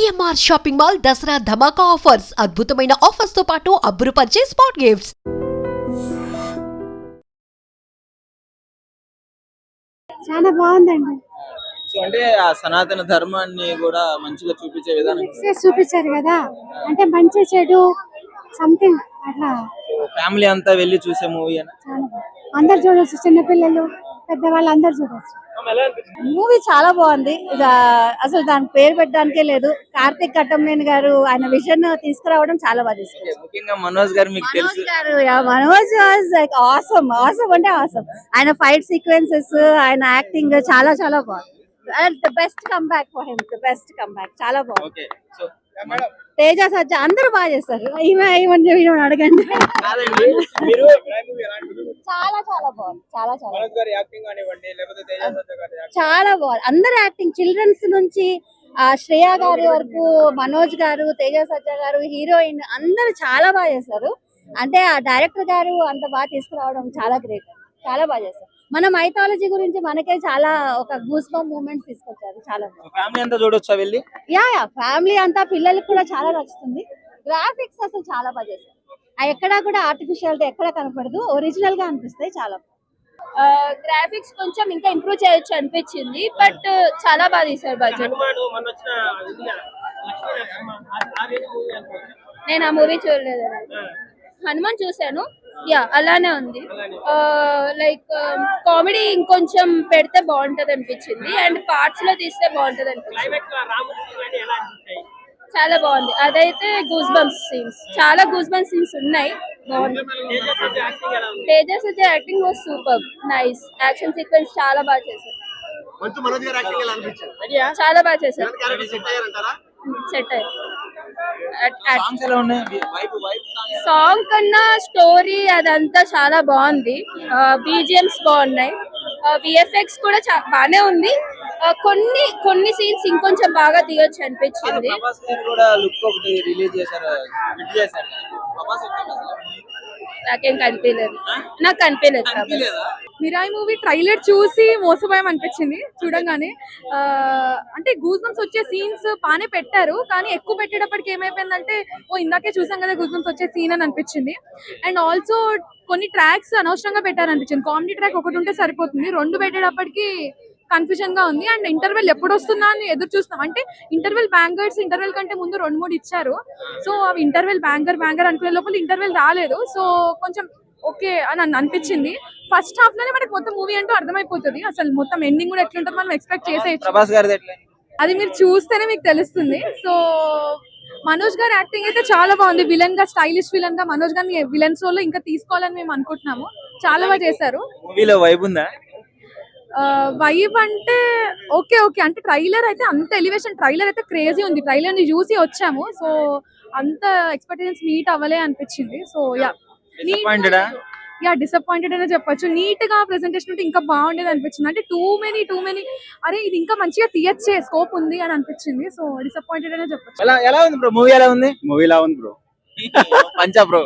CMR shopping mall Dasara ధమాకా offers అద్భుతమైన offers తో పాటు అబ్బురుపరిచే స్పాట్ గిఫ్ట్స్. చాలా బాగుందండి. సో అంటే ఆ సనాతన ధర్మాన్ని కూడా మంచిగా చూపించే విధానం చూపించారు కదా, అంటే మంచి చెడు సంథింగ్ అట్లా. ఫ్యామిలీ అంతా వెళ్ళి చూసే మూవీ అని చాలా అందరు చూడొచ్చు, చిన్నపిల్లలు పెద్దవాళ్ళు అందరు చూడొచ్చు. మూవీ చాలా బాగుంది. అసలు దాని పేరు పెట్టడానికే లేదు. కార్తిక్ కట్టంనేని గారు ఆయన విజన్ తీసుకురావడం చాలా బాగా తీసుకొచ్చారు. ముఖ్యంగా మనోజ్ గారు మీకు తెలుసు మనోజ్ వాజ్ లైక్ ఆసమ్ అంటే ఆసమ్. ఆయన ఫైట్ సీక్వెన్సెస్, ఆయన యాక్టింగ్ చాలా చాలా బాగుంది. The best come back for him, the best come back. చాలా బాగుంది. ఓకే సో తేజ సజ్జ అందరూ బాగా చేస్తారు. ఈమె అడగండి. మీరు చాలా చాలా బాగుంది. చాలా చాలా బాగుంది. అందరు యాక్టింగ్, చిల్డ్రన్స్ నుంచి శ్రేయ గారి వరకు, మనోజ్ గారు, తేజ సజ్జ గారు, హీరోయిన్ అందరూ చాలా బాగా చేశారు. అంటే ఆ డైరెక్టర్ గారు అంత బాగా తీసుకురావడం చాలా గ్రేట్. చాలా బాగా చేశారు. మన మైథాలజీ గురించి మనకే చాలా ఒక గూస్ బంప్ మూమెంట్స్ తీసుకొచ్చారు. చాలా ఫ్యామిలీ అంతా చూడొచ్చా వెళ్ళి? యా ఫ్యామిలీ అంతా, పిల్లలకి కూడా చాలా నచ్చుతుంది. గ్రాఫిక్స్ అసలు చాలా బాగా చేశారు. ఎక్కడా కూడా ఆర్టిఫిషియాలిటీ ఎక్కడ కనపడదు, ఒరిజినల్ గా అనిపిస్తాయి. చాలా గ్రాఫిక్స్ కొంచెం ఇంకా ఇంప్రూవ్ చేయొచ్చు అనిపించింది, బట్ చాలా బాగా తీశారు. బడ్జెట్ నేను ఆ మూవీ చూడలేదు. హనుమాన్ చూసాను, యా అలానే ఉంది. లైక్ కామెడీ ఇంకొంచెం పెడితే బాగుంటది అనిపించింది, అండ్ పార్ట్స్ లో తీస్తే బాగుంటది అనిపించింది. చాలా బాగుంది. అదైతే గూస్ బంప్స్ సీన్స్, చాలా గూస్ బంప్స్ సీన్స్ ఉన్నాయి. బాగుంది. తేజ సజ్జ acting was super, nice. Action sequence చాలా బాగా చేశారు. చాలా బాగా చేశారు. సెట్ అయ్యారు. సాంగ్ కన్నా స్టోరీ అదంతా చాలా బాగుంది. బీజిఎంస్ బాగున్నాయి. విఎఫ్ఎక్స్ కూడా బానే ఉంది. కొన్ని సీన్స్ ఇంకొంచెం బాగా తీయొచ్చు అనిపించింది. నాకేం కనిపించలేదు. నాకు కనిపించలేదు. మిరాయి మూవీ ట్రైలర్ చూసి మోసపోయాం అనిపించింది చూడంగానే. అంటే గూస్ బంప్స్ వచ్చే సీన్స్ బాగానే పెట్టారు, కానీ ఎక్కువ పెట్టేటప్పటికి ఏమైపోయిందంటే ఇందాకే చూసాం కదా గూస్ బంప్స్ వచ్చే సీన్ అని అనిపించింది. అండ్ ఆల్సో కొన్ని ట్రాక్స్ అనవసరంగా పెట్టారనిపించింది. కామెడీ ట్రాక్ ఒకటి ఉంటే సరిపోతుంది, రెండు పెట్టేటప్పటికి కన్ఫ్యూజన్ గా ఉంది. అండ్ ఇంటర్వెల్ ఎప్పుడు వస్తుందా అని ఎదురు చూస్తున్నాం. అంటే ఇంటర్వెల్ బ్యాంగర్స్, ఇంటర్వెల్ కంటే ముందు 2-3 ఇచ్చారు. సో అవి ఇంటర్వెల్ బ్యాంగర్ అనుకునే లోపల ఇంటర్వెల్ రాలేదు. సో కొంచెం ఓకే అని అనిపించింది. ఫస్ట్ హాఫ్ లోనే మనకి మొత్తం మూవీ అంటూ అర్థమైపోతుంది. అసలు మొత్తం ఎండింగ్ కూడా ఎట్లుంటుంది మనం ఎక్స్పెక్ట్ చేసేయచ్చు. అది మీరు చూస్తేనే మీకు తెలుస్తుంది. సో మనోజ్ గారి యాక్టింగ్ అయితే చాలా బాగుంది. విలన్ గా, స్టైలిష్ విలన్ గా మనోజ్ గారిని విలన్స్ రోల్ లో ఇంకా తీసుకోవాలని మేము అనుకుంటున్నాము. చాలా బాగా చేశారు. వైబ్ అంటే ఓకే అంటే ట్రైలర్ అయితే అంత ఎలివేషన్, ట్రైలర్ అయితే క్రేజీ ఉంది. ట్రైలర్ ని చూసి వచ్చాము, సో అంత ఎక్స్పెక్టేషన్స్ మీట్ అవ్వలే అనిపించింది. సో డిసప్పాయింటెడ్ అనే చెప్పొచ్చు. నీట్ గా ప్రెజెంటేషన్ ఉంటే ఇంకా బాగుండేది అనిపించింది. అంటే టూ మెనీ అరే ఇది ఇంకా మంచిగా తీయచ్చే స్కోప్ ఉంది అని అనిపించింది. సో డిసప్పాయింటెడ్ అనే చెప్పొచ్చు. ఎలా ఉంది బ్రో మూవీ? ఎలా ఉంది మూవీ? ఎలా ఉంది బ్రో? పంచా బ్రో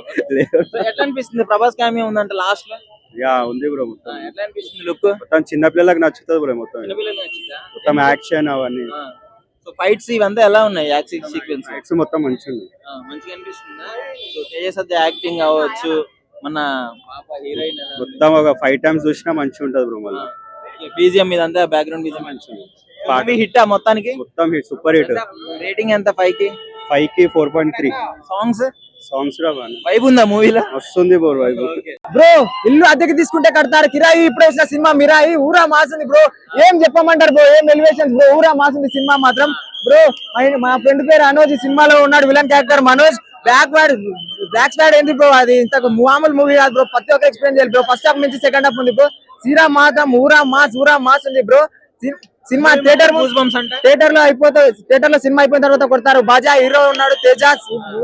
ఎట్లా అనిపిస్తుంది? ప్రభాస్ కామె ఉందంట లాస్ట్ లో. యా ఉంది బ్రో. మొత్తం ఎట్లా అనిపిస్తుంది లుక్? మొత్తం చిన్న పిల్లలకు నచ్చుతుంది బ్రో. మొత్తం యాక్షన్ అవన్నీ. సో ఫైట్స్ ఇవంతా ఎలా ఉన్నాయి? యాక్షన్ సీక్వెన్స్ ఫైట్స్ మొత్తం మంచిగా అనిపిస్తుందా? సో తేజ సజ్జ యాక్టింగ్ అవ్వచ్చు, మన పాప హీరోయిన్ మొత్తం ఒక 5 times చూసినా మంచిగా ఉంటది బ్రో. మళ్ళీ బీజిఎం ఇదంతా బ్యాక్గ్రౌండ్ బీజిఎం మంచిగా హిట్. మొత్తానికి మొత్తం హిట్, సూపర్ హిట్. రేటింగ్ ఎంత? 5 కి 4.3. సాంగ్స్ వైబ్ ఉందా మూవీలో? వస్తుంది బ్రో వైబ్. బ్రో ఇల్లు అద్దెకి తీసుకుంటే కడతారు, కిరాయి ఇప్పుడు వచ్చిన సినిమా మిరాయి ఊరా మాసింది బ్రో. ఏం చెప్పమంటారు బ్రో, ఏం ఎలివేషన్స్ బ్రో. ఊరా మాసింది సినిమా మాత్రం బ్రో. మా ఫ్రెండ్ పేరు అనోజ్, సినిమాలో ఉన్నాడు విలన్ క్యారెక్టర్ మనోజ్. బ్యాక్ స్వాడ్ ఏంది బ్రో, అది ఇంత మామూలు మూవీ కాదు బ్రో. ప్రతి ఒక్క ఎక్స్ప్లెయిన్ చేయాలి బ్రో. ఫస్ట్ హాఫ్ నుంచి సెకండ్ హాఫ్ ఉంది బ్రో. శ్రీరామ్ మాత్రం ఊరా మాస్ ఉంది బ్రో. సినిమా థియేటర్ లో అయిపోతుంది. థియేటర్ లో సినిమా అయిపోయిన తర్వాత కొడతారు. బాజా హీరో ఉన్నాడు, తేజ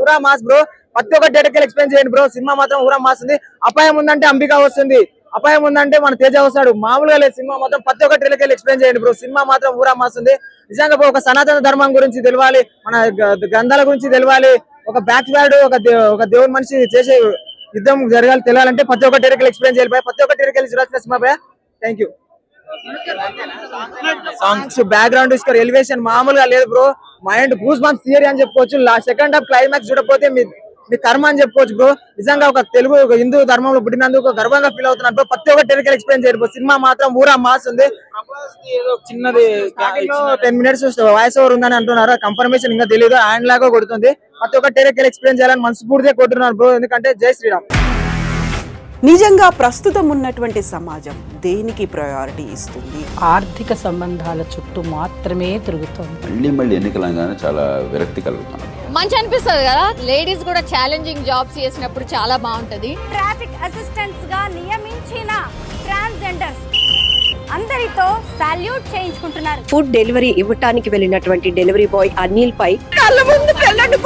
ఊరా మాస్ బ్రో. ప్రతి ఒక్క థియేటర్ ఎక్స్ప్లెయిన్ చేయండి బ్రో. సినిమా మాత్రం ఊరా మాస్ ఉంది. అపాయం ఉందంటే అంబిక వస్తుంది, అపాయం ఉందంటే మన తేజ వస్తాడు. మామూలుగా లేదు సినిమా మొత్తం. ప్రతి ఒక్క థియేటర్ ఎక్స్ప్లెయిన్ చేయండి బ్రో. సినిమా మాత్రం ఊరా మాస్ ఉంది. నిజంగా ఒక సనాతన ధర్మం గురించి తెలవాలి, మన గ్రంథాల గురించి తెలవాలి, ఒక బ్యాక్ వార్డ్ ఒక దేవుని మనిషి చేసే యుద్ధం జరగాలి తెలియాలంటే ప్రతి ఒక్క థియేటర్ ఎక్స్ప్లెయిన్ చేయాలి. ప్రతి ఒక్క థియేటర్ చూడాల్సిన cinema. Thank you. Songs background score elevation మామూలుగా లేదు bro. Mind goose bumps theory అని చెప్పుకోవచ్చు. సెకండ్ హాఫ్ క్లైమాక్స్ చూడకపోతే మీ కర్మ అని చెప్పుకోవచ్చు బ్రో. నిజంగా ఒక తెలుగు ఒక హిందూ ధర్మంలో పుట్టినందుకు గర్వంగా ఫీల్ అవుతున్నారు బ్రో. ప్రతి ఒక్క టెరికల్ ఎక్స్పీరియన్స్ చేయరు బ్రో. సినిమా మాత్రం ఊరా మాస్ ఉంది. ఏదో చిన్నది 10 minutes వాయిస్ ఓవర్ ఉందని అంటున్నారు. కన్ఫర్మేషన్ ఇంకా తెలియదు. హ్యాండ్ లాగా కొడుతుంది. ప్రతి ఒక్క టెరికల్ ఎక్స్పీరియన్స్ చేయాలని మనస్ఫూర్తిగా కొట్టున్నారు బ్రో. ఎందుకంటే జై శ్రీరామ్. నిజంగా ప్రస్తుతం ఉన్నటువంటి సమాజం దేనికి ప్రయారిటీ ఇస్తుంది? ఆర్థిక సంబంధాల చుట్టూ మాత్రమే తిరుగుతోంది. మళ్ళీ ఎన్నికలంగానే చాలా విరక్తి కలుగుతున్నాం. మంచి అనిపిస్తుంది కదా, లేడీస్ కూడా ఛాలెంజింగ్ జాబ్స్ చేసినప్పుడు చాలా బాగుంటది. ట్రాఫిక్ అసిస్టెంట్స్ గా నియమించిన ట్రాన్స్జెండర్స్ అందరితో సాల్యూట్ చేయించుకుంటున్నారు. ఫుడ్ డెలివరీ ఇవ్వటానికి వెళ్ళినటువంటి డెలివరీ బాయ్ అనిల్ పై కళ్ళ ముందు పెళ్ళండి